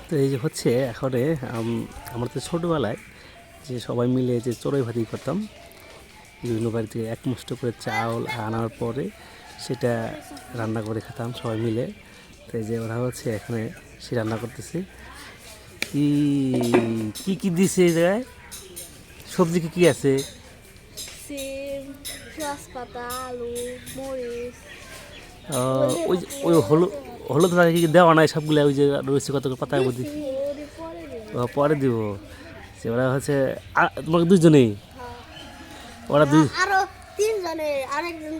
তো এই যে হচ্ছে এখন আমরা তো ছোটোবেলায় যে সবাই মিলে যে চড়ুই ভাতি করতাম, বিভিন্ন বাড়িতে এক মুষ্ট করে চাউল আনার পরে সেটা রান্না করে খেতাম সবাই মিলে। তো এই যে ওরা হচ্ছে এখানে সে রান্না করতেছে। কি কি কি দিছে এই জায়গায়? সবজি কি কি আছে? সিম, পেঁয়াজ পাতা, আলু, মরিচ। ওই ওই হলুদ পাতা কি দেওয়া নাই সবগুলো? ওই যে রয়েছে কত পাতার মধ্যে পরে দিব। সে ওরা হচ্ছে তোমাকে দুজনেই, ওরা দুই আরো তিনজনে, আরেকজন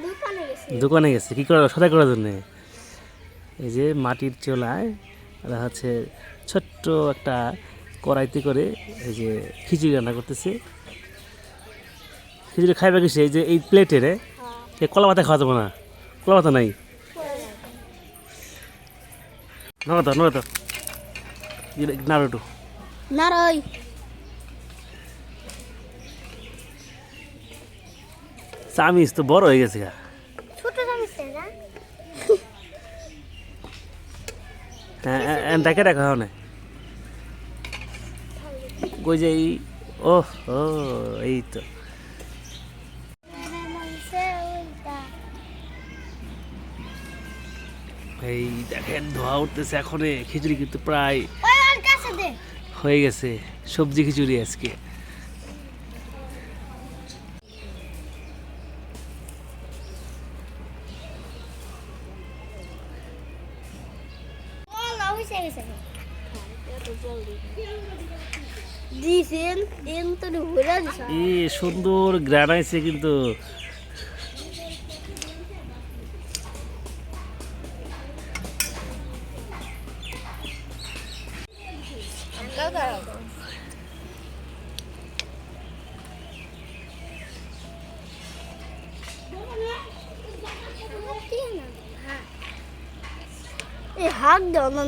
দোকানে গেছে কি করে সদাই করার জন্যে। এই যে মাটির চুলায় ওরা হচ্ছে ছোট্ট একটা কড়াইতে করে এই যে খিচুড়ি রান্না করতেছে। খিচুড়ি খাইবে কিসে? এই যে এই প্লেটে রে কলা পাতা খাওয়া যাবো না, কলা পাতা নাই। নড়াতো নাড়ো একটু নারই চামিচ তো বড় হয়ে গেছে। ছোট চামচ না? হ্যাঁ ডাকে রাখা হয় না কই যে ও ও এই তো এই দেখেন ধোয়া উঠতেছে এখনে। খিচুড়ি কিন্তু প্রায় হয়ে গেছে, সবজি খিচুড়ি আজকে। সুন্দর গ্রান আছে কিন্তু। হাত দাও না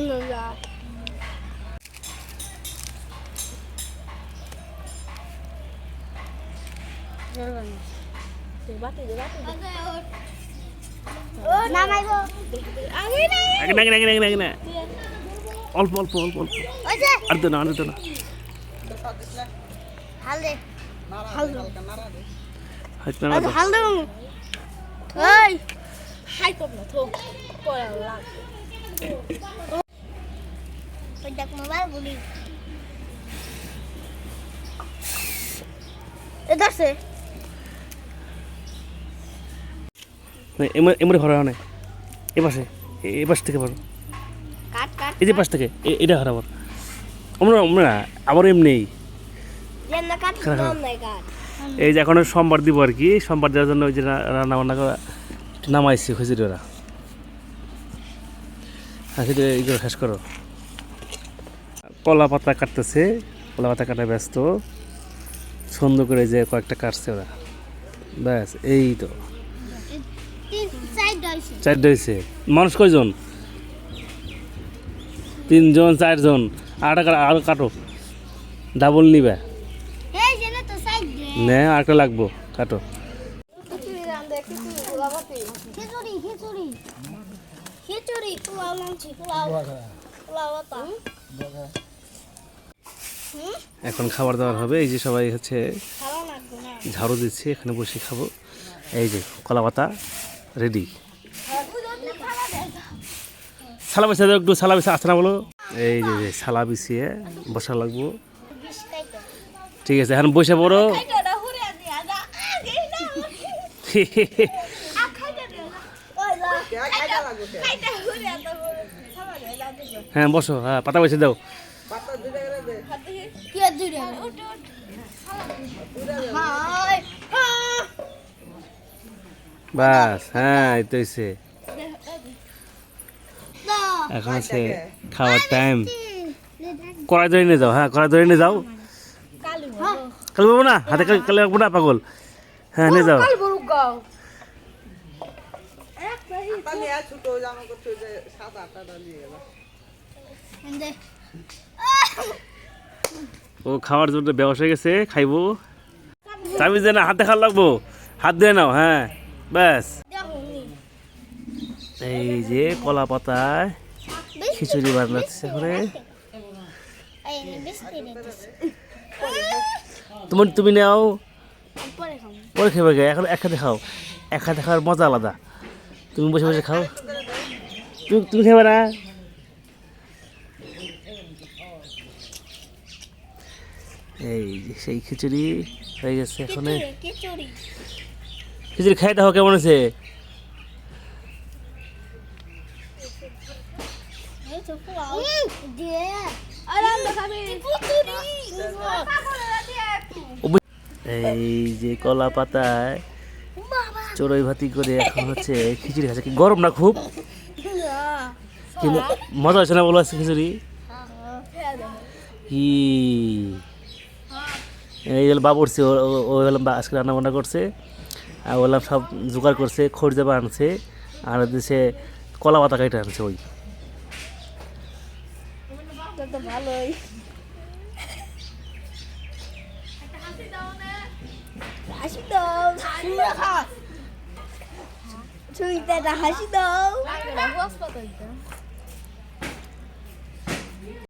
অল্প অল্প অল্প অল্প আর তো না তো না। এমনি হরা নাই এ পাশে, এ পাশ থেকে পারো, এই যে পাশ থেকে এটা হারাবার আমরা আবার এমনি। এই যে এখন সোমবার দিব আর কি, সোমবার দেওয়ার জন্য ওই যে রান্না বান্না করা নামাইছি খিচুড়ি ওরা। হ্যাঁ খিচুড়ি এইগুলো শেষ করো। কলা পাতা কাটতেছে, কলা পাতা কাটা ব্যস্ত, সুন্দর করে যে কয়েকটা কাটছে ওরা। ব্যাস এই তো চারটা হয়েছে। মানুষ কয়জন? 3 জন 4 জন। আরো কাটো, ডাবল নিবে নে, আরেকটা লাগবো, কাটো। এখন খাবার দাবার হবে। এই যে সবাই হচ্ছে ঝাড়ু দিচ্ছে, এখানে বসে খাবো। এই যে কলা পাতা রেডি। সালা বিছিয়ে দাও একটু, সালা বিছিয়ে আসছে না বলো। এই যে সালা বিছিয়ে বসা লাগবো। ঠিক আছে এখন বসে পড়ো। হ্যাঁ বসো, হ্যাঁ পাতা বসে দাও। বাস হ্যাঁ এই তো হয়েছে। এখন আছে খাওয়ার টাইম। কড়াই ধরে নিয়ে যাও, হ্যাঁ কড়াই ধরে নিয়ে যাও। কাল বলবো না, হাতে কালে রাখবো না পাগল। হ্যাঁ নিয়ে যাও। ও খাওয়ার জন্য ব্যবসা হয়ে গেছে, খাইবো। চাবি যে না, হাতে খাওয়া লাগবো, হাত দিয়ে নাও। হ্যাঁ ব্যাস। এই যে কলা পাতায় খিচুড়ি বানাচ্ছে করে। তুমি নাও, পরে খাবো। পরে খেবে গে, এখন একসাথে খাও, একসাথে খাওয়ার মজা আলাদা। তুমি বসে বসে খাও, তুমি খাবে না? এই যে সেই খিচুড়ি হয়ে গেছে এখন। খিচুড়ি খিচুড়ি খাই দেখো কেমন আছে। এই যে কলা পাতায় চড়ুই ভাতি করে এখন হচ্ছে খিচুড়ি খাচ্ছে। কি গরম না খুব? কি মজা হচ্ছে না বলো আজকে খিচুড়ি? কি এই হলো বাবু উঠছে, ও হলাম আজকে রান্না বান্না করছে, আর ওলাম সব জোগাড় করছে, খড় জাবা আনছে, আর দেশে কলা পাতা কাইটা আনছে। ওই ভালোই হাসি দাও, হাসি দাও।